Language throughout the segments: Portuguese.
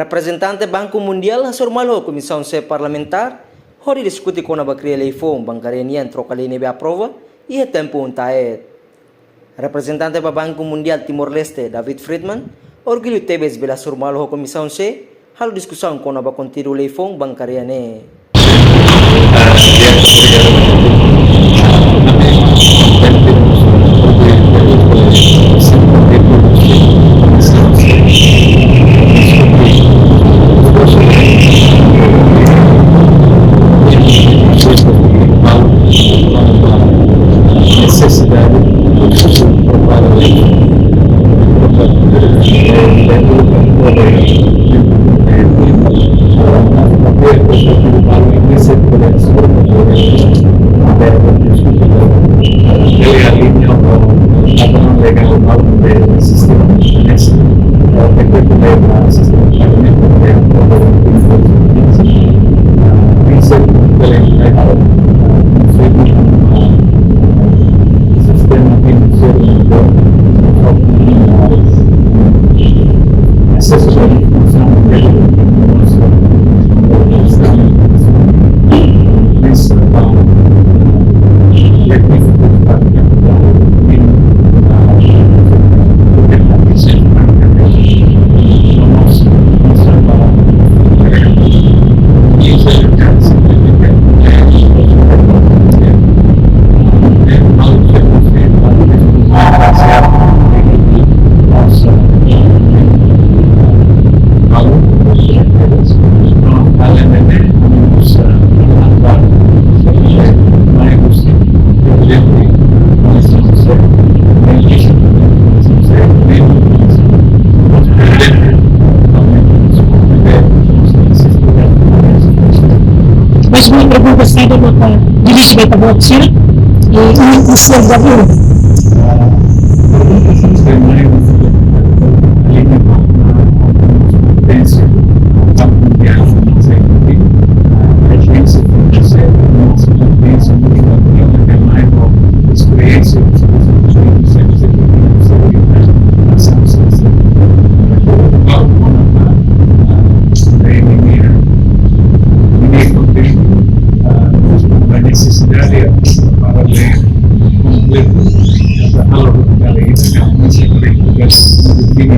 Representante Banco Mundial hasormalo Comissão C Parlamentar, hori diskuti kona bakria leifong bangkarenian trokalini be aprova e tempo un taet. Representante ba Banco Mundial Timor-Leste David Friedman, orgulho tebes bela sormalo Comissão C, hal discussão kona ba kontiru leifong bangkariane. Mas minha pergunta seria dirigida para você e o senhor Gabriel.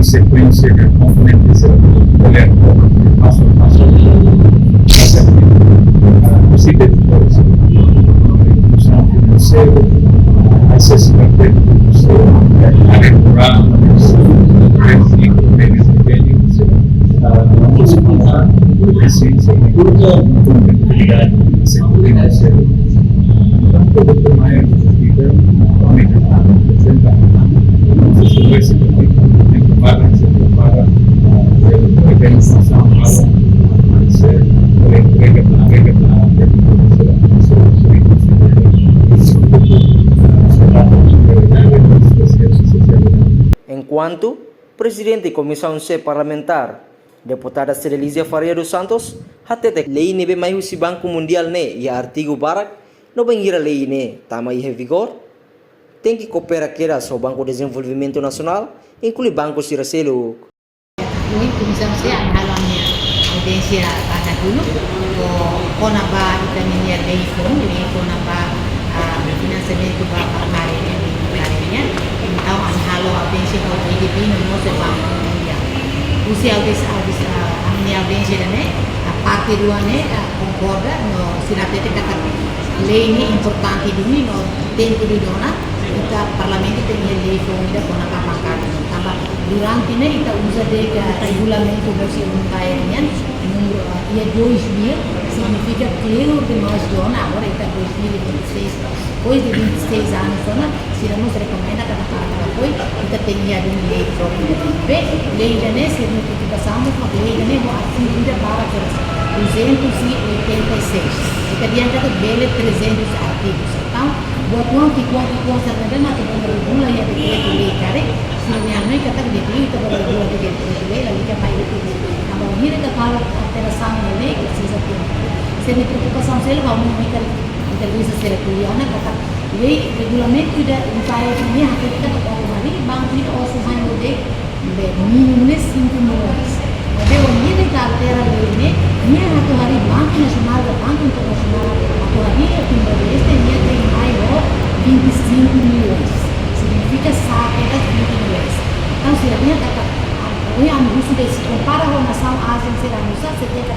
Sequência de componentes passo a passo possível função financeira, acessibilidade financeira, área rural, vamos falar de ciência e competitividade do setor financeiro. Todo o tamanho da vida, aumentar, apresentar, esse para a organização para ser entrega Enquanto Presidente da Comissão C Parlamentar, Deputada Cedelísia Faria dos Santos, hatete lei nebe mai husi Banco Mundial ne e artigo barak no bangira lei ne tama ihe vigor, tem que cooperar kera so Banco de Desenvolvimento Nacional, inclui Banco Siraselo. Ini Comissão C halamnya audiência pada dulu, kona ba itaminya lei kona ba financiamento ba parmaria ni parmaria, então halo audiência ko IDB no nosso Banco Mundial. Usi audiência ne parte dua ne concorda no sinatete kata lei ini importante dulu no tempo di dona kita parlamento tem lei fonda kona ba pakar durante ne kita usa de regulamento versi untaian número ia 2000 significa que de nós dona agora está 2026 depois de 26 anos dona se nos recomenda cada para foi kita tinha de lei própria de lei ne se notificação uma lei ne uma afinida para 286 kita diante de 300 artigos então buat uang também mas tu berguna ya lei kare sebenarnya kata dia itu berguna dia lei lalu kita mai itu kalau ini kita kalau terasa lei precisa ter se me preocupação se ele vai muito entrevista ser kuliana kata lei regulamento da upaya ini hakikatnya orang mari bank ini also hanya de minimum 5 milhões Tapi ini carteira ini, dia satu hari Banco Nacional dan Banco Internacional, satu hari yang Timor Leste dia tem mais de 25 milhões. Significa saque das 20 milhões. Então, se a minha kata, o yang musuh desse compara com a nação Ásia, será musuh setiap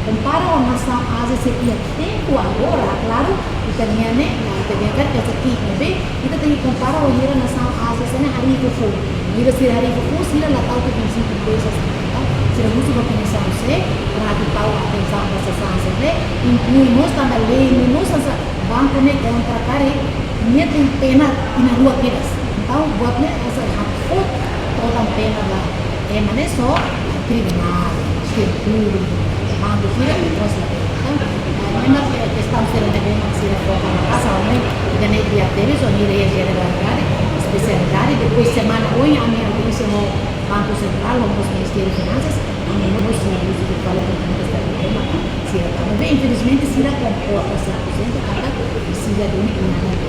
compara com a nação Ásia setiap tempo agora, claro, italiane, italiane kan essa tipo, bem, kita tem que comparar com a nação Ásia, sana hari itu full. Mira se hari itu sila la tahu ke 25 pesos. Sila musuh berpindah se, berarti tahu atenção dessa sanção, né? Incluímos também lei, nós banco ne contra kare, dia tem pena na rua kiras. Então, buatnya essa hapus toda pena lá. É mané só tribunal, seguro, banco sila terus lah. Memang questão sila de memang sila foca na casa, né? Dan dia teve só nire generalidade, especialidade. Depois semana hoje a minha audiência no Banco Central, no Ministério de Finanças, a minha não se usa de falar com o Ministério do tema. Sila também, infelizmente, sila comporta 100% karena sila doni nada.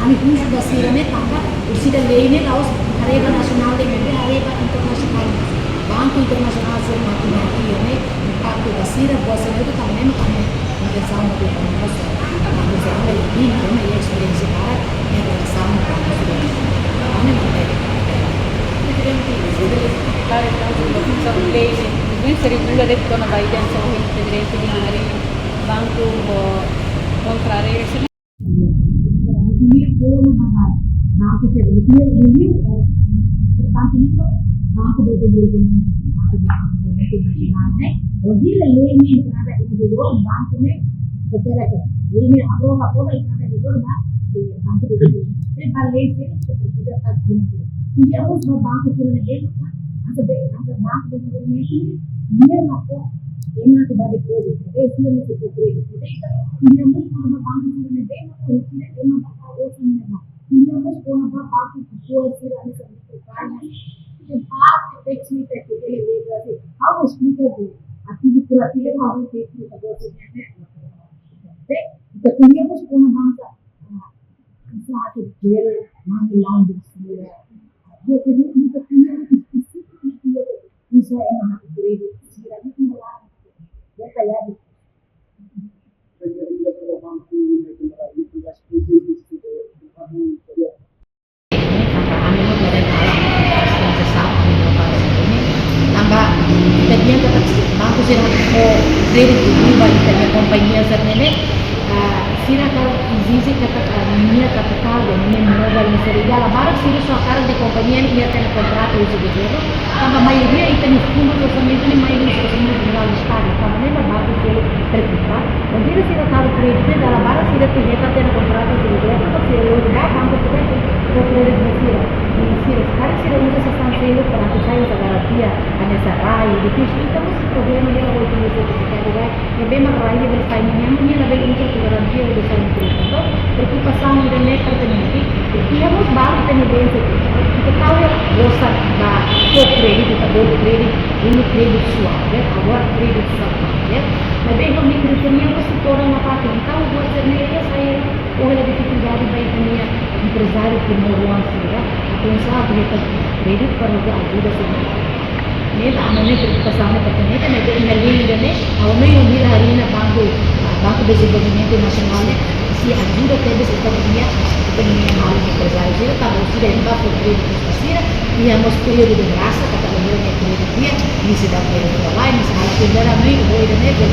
Ami punya dasar ne tangga, sila lei ne laos harga nasional de member harga internasional. Banco Internasional se mati-mati ne impacto dasar bosa itu também kami bersama dengan bosa. Kami bersama lebih kami experience para yang bersama kami sudah. Kami mengenai fare tanto la funzione inglese, quindi si regula detto una guidance o integrate di magari banco o contrario. Ini pun mahal. Banco federal ini tanto itu banco federal ini banco nasional ne. Jadi lei ini ada individual banco ne federal. Ini apa itu individual banco federal. Tapi lei itu tidak ada. Ini harus banco federal. Asa banco federal ini dia apa? Enak kepada kredit. Sila mesti kredit. Ini harus banco federal ini sila emak ini harus punya banco sesuai sila ini sebenarnya. Tempat teknik itu harus kita aktivitas kita harus teknik kita kita punya harus punya banco sesuatu dari mana landas dia. Jadi kita punya bisa emak kredit sila itu malah dia kayak banco sila o credit di ba italiana companhia sarnele sila kalau existe minha capital de minha moeda inserida la barra sila só cara de companhia ia ter contrato uso de dinheiro a maioria aí tem fundos do orçamento e maioria do orçamento geral do estado então nem a barra sila preocupa onde sila cara credit da barra sila tinha que ter contrato uso de dinheiro porque sila o banco também o credit de sila e sila cara sila usa essa sanção para que saia essa garantia nessa raio difícil então esse problema é o que você certificado vai é bem mais raio de sair minha na bem usa garantia de sair então preocupação de nem pertenente e temos banco tendença kita tahu ya bosan da credit kita boleh credit ini credit suave agora credit suave mas bem como kriteria você pode na parte então buat sendiri saya oleh dificuldade vai punya empresário que morou assim atau sabe que credit para ajuda sendiri ini amane preocupação pertinente mas bem na linha né ao meio mil hari na banco de desenvolvimento nacional se ajuda teve essa economia hal empresário sila kalau sudah entah kredit pasira temos período de graça kata lembrando que kredit dia ini sudah kredit lain misalnya saudara mai boleh dan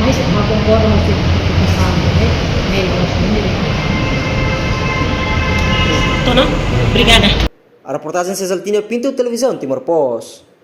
mas agora você passar né melhor Tono, obrigada. A reportagem Cesaltina Pinto, Televisão Timor Post.